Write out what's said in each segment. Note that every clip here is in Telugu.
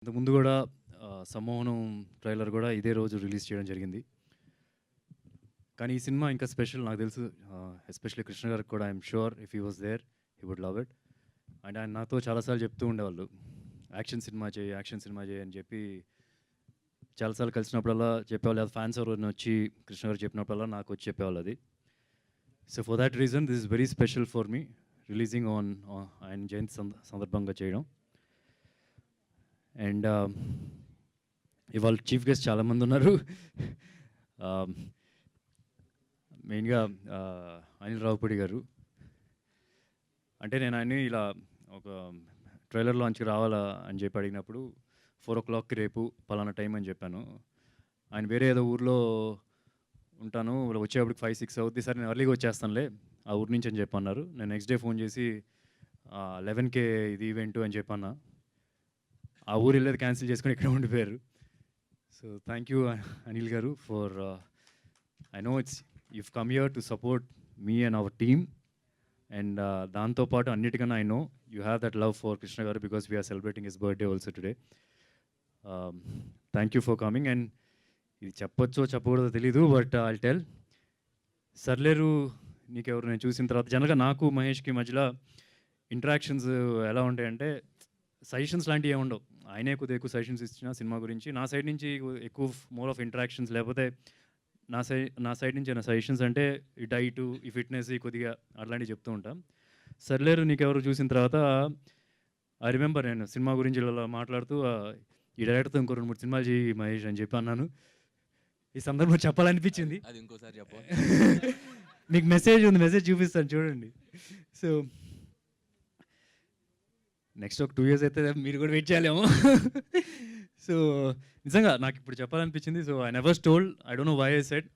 ఇంతకుముందు కూడా సమ్మోహనం ట్రైలర్ కూడా ఇదే రోజు రిలీజ్ చేయడం జరిగింది. కానీ ఈ సినిమా ఇంకా స్పెషల్ నాకు తెలుసు. ఎస్పెషల్లీ కృష్ణ గారికి కూడా I'm sure if he was there he would love it. And ఆయన నాతో చాలాసార్లు చెప్తూ ఉండేవాళ్ళు, యాక్షన్ సినిమా చేయి, యాక్షన్ సినిమా చేయి అని చెప్పి చాలాసార్లు కలిసినప్పుడల్లా చెప్పేవాళ్ళు. అది ఫ్యాన్స్ ఎవరైనా వచ్చి కృష్ణ గారు చెప్పినప్పుడల్లా నాకు వచ్చి చెప్పేవాళ్ళు అది. So for that reason this is very special for me releasing on ఆయన జయంతి సందర్భంగా చేయడం. అండ్ ఇవాళ చీఫ్ గెస్ట్ చాలామంది ఉన్నారు. మెయిన్గా అనిల్ రావుపూడి గారు. అంటే నేను ఆయన్ని ఇలా ఒక ట్రైలర్ లాంచ్కి రావాలా అని చెప్పి అడిగినప్పుడు 4 o'clockకి రేపు పలానా టైం అని చెప్పాను. ఆయన వేరే ఏదో ఊర్లో ఉంటాను, వచ్చేప్పటికి 5-6 అవుద్ది, సరే నేను ఎర్లీగా వచ్చేస్తానులే ఆ ఊరి నుంచి అని చెప్పన్నారు. నేను నెక్స్ట్ డే ఫోన్ చేసి 11కే ఇది ఈవెంట్ అని చెప్పన్నా. ఆ ఊరు వెళ్ళేది క్యాన్సిల్ చేసుకొని ఇక్కడ ఉండిపోయారు. సో థ్యాంక్ యూ అనిల్ గారు for I know it's you've come here to support me and our team, and దాంతోపాటు అన్నిటికన్నా I know you have that love for Krishna garu because we are celebrating his birthday also today. Thank you for coming. And ఇది చెప్పొచ్చో చెప్పకూడదో తెలీదు, బట్ I'll tell. సర్లేరు నీకెవరు నేను చూసిన తర్వాత జనరల్గా నాకు మహేష్కి మధ్యలో ఇంటరాక్షన్స్ ఎలా ఉంటాయంటే సజెషన్స్ లాంటివి ఏమి ఉండవు. ఆయనే కొద్దిగా ఎక్కువ సజెషన్స్ ఇచ్చిన సినిమా గురించి, నా సైడ్ నుంచి ఎక్కువ మోర్ ఆఫ్ ఇంటరాక్షన్స్, లేకపోతే నా సైడ్ నుంచి ఏమైనా సజెషన్స్ అంటే ఈ డైటు, ఈ ఫిట్నెస్, ఈ కొద్దిగా అట్లాంటివి చెప్తూ ఉంటాం. సర్లేరు నీకెవరు చూసిన తర్వాత ఐ రిమెంబర్ నేను సినిమా గురించి ఇలా మాట్లాడుతూ ఈ డైరెక్టర్తో ఇంకో 2-3 సినిమాలు చేయి మహేష్ అని చెప్పి అన్నాను. ఈ సందర్భంలో చెప్పాలనిపించింది. అది ఇంకోసారి చెప్పు. మీకు మెసేజ్ ఉంది, మెసేజ్ చూపిస్తాను చూడండి. సో నెక్స్ట్ ఒక 2 years అయితే మీరు కూడా వెయిట్ చేయాలేమో. సో నిజంగా నాకు ఇప్పుడు చెప్పాలనిపించింది. So I never told, I don't know why I said,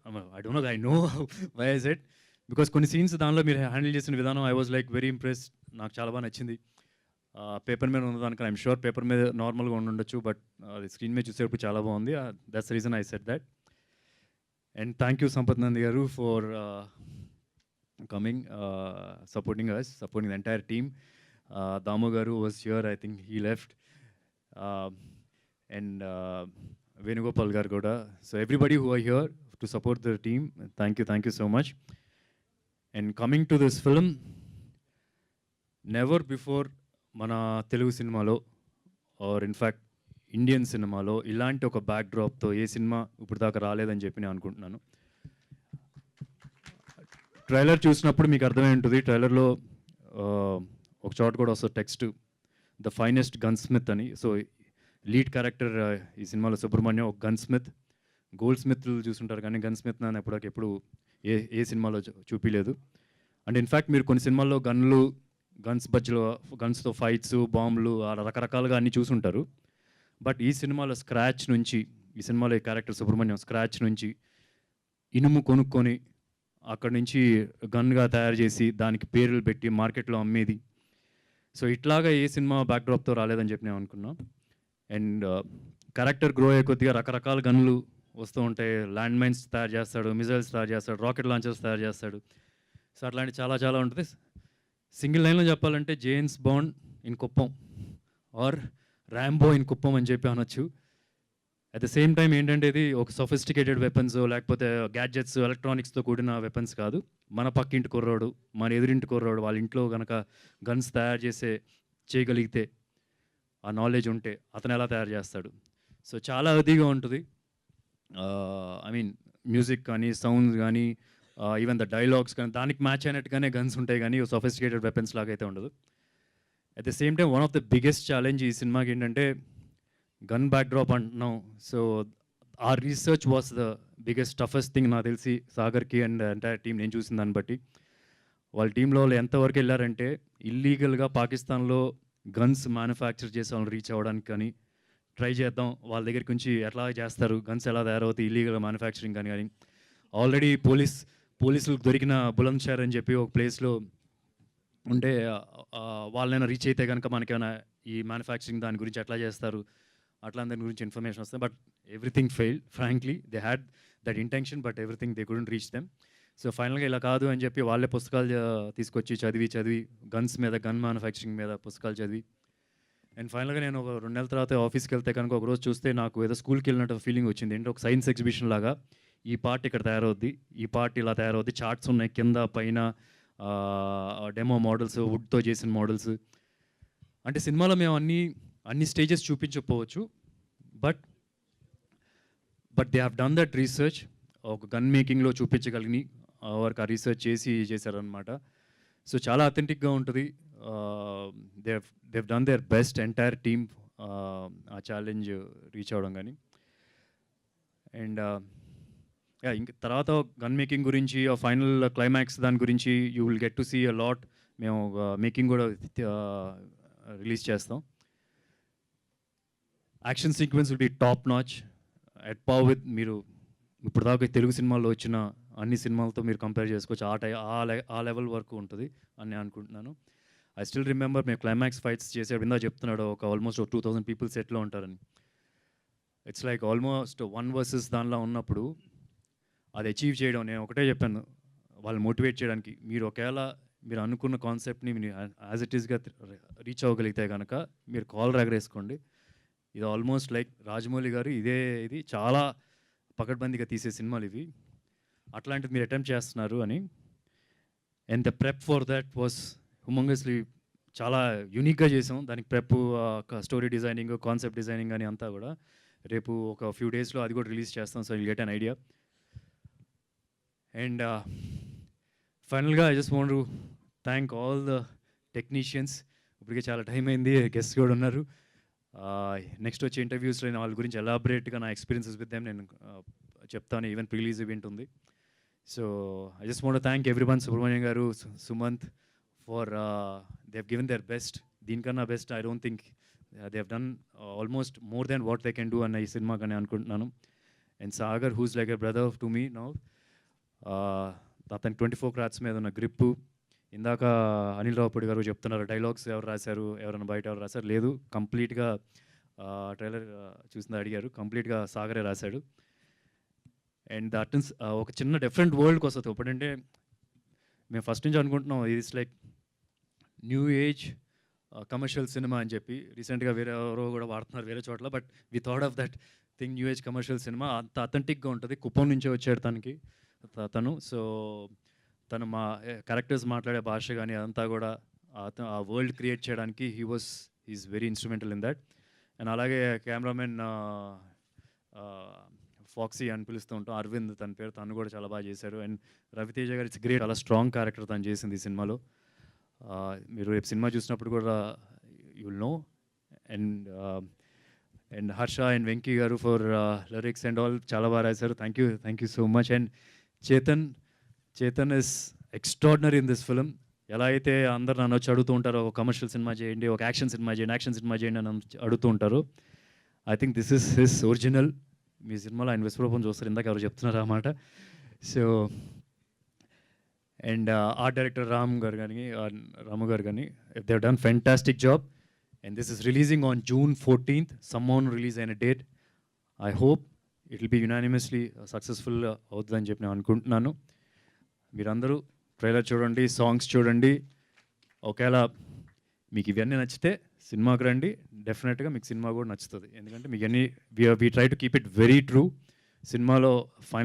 I know why I said, because కొన్ని సీన్స్ దానిలో మీరు హ్యాండిల్ చేసిన విధానం I was like very impressed. నాకు చాలా బాగా నచ్చింది. పేపర్ మీద ఉన్నదానికి ఐఎమ్ షూర్ పేపర్ మీద నార్మల్గా ఉండొచ్చు, బట్ అది స్క్రీన్ మీద చూసేటప్పుడు చాలా బాగుంది. That's the reason I said that. And thank you Sampath Nandi గారు for coming, supporting us, supporting the entire team. Damu garu was here, I think he left. And Venugopal garu kuda. So everybody who are here to support the team, thank you so much. And coming to this film, never before mana Telugu సినిమాలో or in fact ఇండియన్ సినిమాలో ఇలాంటి ఒక బ్యాక్ డ్రాప్తో ఏ సినిమా ఇప్పుడు దాకా రాలేదని చెప్పి నేను అనుకుంటున్నాను. ట్రైలర్ చూసినప్పుడు మీకు అర్థమై ఉంటుంది. ట్రైలర్లో ఒక చోట కూడా వస్తుంది text, the finest gun Smith అని. సో లీడ్ క్యారెక్టర్ ఈ సినిమాలో సుబ్రహ్మణ్యం ఒక గన్ స్మిత్. గోల్డ్ స్మిత్లు చూసుంటారు కానీ గన్ స్మిత్ అని ఎప్పుడు ఏ సినిమాలో చూపించలేదు. అండ్ ఇన్ఫ్యాక్ట్ మీరు కొన్ని సినిమాల్లో గన్స్తో ఫైట్స్, బాంబులు రకరకాలుగా అన్నీ చూసుంటారు. బట్ ఈ సినిమాలో స్క్రాచ్ నుంచి, ఈ సినిమాలో ఈ క్యారెక్టర్ సుబ్రహ్మణ్యం స్క్రాచ్ నుంచి ఇనుము కొనుక్కొని అక్కడి నుంచి గన్గా తయారు చేసి దానికి పేర్లు పెట్టి మార్కెట్లో అమ్మేది. సో ఇట్లాగా ఏ సినిమా బ్యాక్డ్రాప్తో రాలేదని చెప్పి నేను అనుకున్నాను. అండ్ క్యారెక్టర్ గ్రో అయ్యే కొద్దిగా రకరకాల గన్లు వస్తూ ఉంటాయి. ల్యాండ్ మైన్స్ తయారు చేస్తాడు, మిజైల్స్ తయారు చేస్తాడు, రాకెట్ లాంచర్స్ తయారు చేస్తాడు. సో అట్లాంటి చాలా ఉంటుంది. సింగిల్ లైన్లో చెప్పాలంటే James Bond in Kuppam or Rambo in Kuppam అని చెప్పి అనొచ్చు. అట్ ద సేమ్ టైం ఏంటంటే ఇది ఒక సొఫిస్టికేటెడ్ వెపన్స్ లేకపోతే గ్యాడ్జెట్స్, ఎలక్ట్రానిక్స్తో కూడిన వెపన్స్ కాదు. మన పక్కింటి కుర్రోడు, మన ఎదురింటి కుర్రోడు వాళ్ళ ఇంట్లో కనుక గన్స్ తయారు చేయగలిగితే, ఆ నాలెడ్జ్ ఉంటే అతను ఎలా తయారు చేస్తాడు. సో చాలా అదిగా ఉంటుంది. ఐ మీన్ మ్యూజిక్ కానీ, సౌండ్స్ కానీ, ఈవెన్ ద డైలాగ్స్ కానీ దానికి మ్యాచ్ అయినట్టుగానే గన్స్ ఉంటాయి కానీ సొఫిస్టికేటెడ్ వెపన్స్ లాగా అయితే ఉండదు. At the same time one of the biggest challenge ఈ సినిమాకి ఏంటంటే గన్ బ్యాక్డ్రాప్ అంటున్నాం. సో ఆ research was the biggest toughest thing నాకు తెలిసి సాగర్కి అండ్ ఎంటైర్ టీం నేను చూసిన దాన్ని బట్టి. వాళ్ళ టీంలో వాళ్ళు ఎంతవరకు వెళ్ళారంటే ఇల్లీగల్గా పాకిస్తాన్లో గన్స్ మ్యానుఫ్యాక్చర్ చేసే వాళ్ళని రీచ్ అవ్వడానికి కానీ ట్రై చేద్దాం, వాళ్ళ దగ్గరికి నుంచి ఎట్లా చేస్తారు, గన్స్ ఎలా తయారవుతాయి ఇల్లీగల్ మ్యానుఫ్యాక్చరింగ్ కానీ ఆల్రెడీ పోలీసులకు దొరికిన బులంద్షహర్ అని చెప్పి ఒక ప్లేస్లో ఉంటే వాళ్ళైనా రీచ్ అయితే కనుక మనకేమైనా ఈ మ్యానుఫ్యాక్చరింగ్ దాని గురించి ఎట్లా చేస్తారు అట్లా దాని గురించి ఇన్ఫర్మేషన్ వస్తుంది. But everything failed frankly. They had that intention but everything they couldn't reach them. So ఫైనల్గా ఇలా కాదు అని చెప్పి వాళ్ళే పుస్తకాలు తీసుకొచ్చి చదివి గన్స్ మీద, గన్ మ్యానుఫ్యాక్చరింగ్ మీద పుస్తకాలు చదివి అండ్ ఫైనల్గా నేను ఒక 2 నెలల తర్వాత ఆఫీస్కి వెళ్తే కనుక ఒకరోజు చూస్తే నాకు ఏదో స్కూల్కి వెళ్ళినట్టు ఫీలింగ్ వచ్చింది. ఏంటంటే ఒక సైన్స్ ఎగ్జిబిషన్ లాగా ఈ పార్ట్ ఇక్కడ తయారవుద్ది, ఈ పార్ట్ ఇలా తయారవుద్ది, చార్ట్స్ ఉన్నాయి కింద పైన, డెమో మోడల్స్, వుడ్తో చేసిన మోడల్స్. అంటే సినిమాలో మేము అన్ని స్టేజెస్ చూపించకపోవచ్చు, but they have done that research. ఒక గన్ మేకింగ్లో చూపించగలిగి వారికి ఆ రీసెర్చ్ చేశారనమాట. సో చాలా అథెంటిక్గా ఉంటుంది. They've done their best, entire team ఆ ఛాలెంజ్ రీచ్ అవ్వడం కానీ. అండ్ ఇంక తర్వాత గన్ మేకింగ్ గురించి, ఆ ఫైనల్ క్లైమాక్స్ దాని గురించి you will get to see a lot. మేము మేకింగ్ కూడా రిలీజ్ చేస్తాం. Action sequence will be top notch, at par with మీరు ఇప్పుడు దాకా తెలుగు సినిమాల్లో వచ్చిన అన్ని సినిమాలతో మీరు కంపేర్ చేసుకోవచ్చు. ఆ లెవెల్ వరకు ఉంటుంది అని నేను అనుకుంటున్నాను. ఐ స్టిల్ రిమెంబర్ మేము క్లైమాక్స్ ఫైట్స్ చేసే విందా చెప్తున్నాడు, ఒక ఆల్మోస్ట్ 2000 పీపుల్ సెట్లో ఉంటారని. ఇట్స్ లైక్ ఆల్మోస్ట్ 1 వర్సెస్ దానిలో ఉన్నప్పుడు అది అచీవ్ చేయడం, నేను ఒకటే చెప్పాను వాళ్ళు మోటివేట్ చేయడానికి, మీరు ఒకవేళ మీరు అనుకున్న కాన్సెప్ట్ని మీరు యాజ్ ఇట్ ఈస్గా రీచ్ అవ్వగలిగితే కనుక మీరు కాల్ ఎగరేసుకోండి. ఇది ఆల్మోస్ట్ లైక్ రాజమౌళి గారు ఇది చాలా పకడ్బందీగా తీసే సినిమాలు ఇవి, అట్లాంటిది మీరు అటెంప్ట్ చేస్తున్నారు అని. And the prep for that was humongously చాలా యూనిక్గా చేసాం. దానికి prep, story designing, concept designing అని అంతా కూడా రేపు ఒక ఫ్యూ డేస్లో అది కూడా రిలీజ్ చేస్తాం. So will get an idea. And ఫైనల్గా I just want to thank all the technicians. ఇప్పటికే చాలా టైం అయింది, గెస్ట్ కూడా ఉన్నారు. నెక్స్ట్ వచ్చే ఇంటర్వ్యూస్లో నేను వాళ్ళ గురించి ఎలాబరేట్గా నా ఎక్స్పీరియన్సెస్ విత్ దెమ్ నేను చెప్తాను. ఈవెన్ ప్రిలీజ్ ఈవెంట్ ఉంది. So I just want to thank everyone, Subrahmanyam garu, Sumanth, for they have given their best. దీనికన్నా best I don't think they have done almost more than what they can do అన్న ఈ సినిమాకని అనుకుంటున్నాను. And Sagar, who's like a brother to me now, అతనికి 24 క్రాట్స్ మీద ఉన్న గ్రిప్పు. ఇందాక అనిల్ రావుపూడి గారు చెప్తున్నారు డైలాగ్స్ ఎవరు రాశారు, ఎవరైనా బయట ఎవరు రాశారు, లేదు కంప్లీట్గా ట్రైలర్ చూసింది అడిగారు, కంప్లీట్గా సాగరే రాశాడు. అండ్ దట్ ఇస్ ఒక చిన్న డిఫరెంట్ వరల్డ్కి వస్తుంది. ఇప్పుడంటే మేము ఫస్ట్ నుంచి అనుకుంటున్నాం it's like new age commercial cinema అని చెప్పి. రీసెంట్గా వేరే ఎవరో కూడా వాడుతున్నారు వేరే చోట్ల, but we thought of that thing, new age commercial cinema. అంత అథెంటిక్గా ఉంటుంది. కుప్పం నుంచే వచ్చాడు తను. సో తను మా క్యారెక్టర్స్ మాట్లాడే భాష కానీ అదంతా కూడా ఆ వరల్డ్ క్రియేట్ చేయడానికి is very instrumental in that. And అలాగే కెమెరామెన్ ఫాక్సీ అని పిలుస్తూ ఉంటాం, అరవింద్ తన పేరు, తను కూడా చాలా బాగా చేశారు. అండ్ రవితేజ గారు ఇట్స్ గ్రేట్, చాలా స్ట్రాంగ్ క్యారెక్టర్ తను చేసింది ఈ సినిమాలో. మీరు రేపు సినిమా చూసినప్పుడు కూడా you will know. And Harsha and Venky గారు ఫర్ లిరిక్స్ అండ్ ఆల్ చాలా బాగా రాశారు. Thank you so much. And Chetan is extraordinary in this film. ఎలా అయితే అందరు నన్ను వచ్చి అడుగుతూ ఉంటారో ఒక కమర్షియల్ సినిమా చేయండి, ఒక యాక్షన్ సినిమా చేయండి అని అడుగుతూ ఉంటారు. I think this is his original. మీ సినిమాలో ఆయన విశ్వరూపం చూస్తారు, ఇందాక ఎవరు చెప్తున్నారు అన్నమాట. So and art director Ramu garu కానీ they have done fantastic job. And this is releasing on June 14th. సమ్మోన్ రిలీజ్ అయిన date. I hope it will be unanimously successful అవుతుందని చెప్పి నేను అనుకుంటున్నాను. మీరందరూ ట్రైలర్ చూడండి, సాంగ్స్ చూడండి. ఒకవేళ మీకు ఇవన్నీ నచ్చితే సినిమాకి రండి, డెఫినెట్గా మీకు సినిమా కూడా నచ్చుతుంది. ఎందుకంటే మీకు అన్నీ we try to keep it very true. సినిమాలో ఫైనల్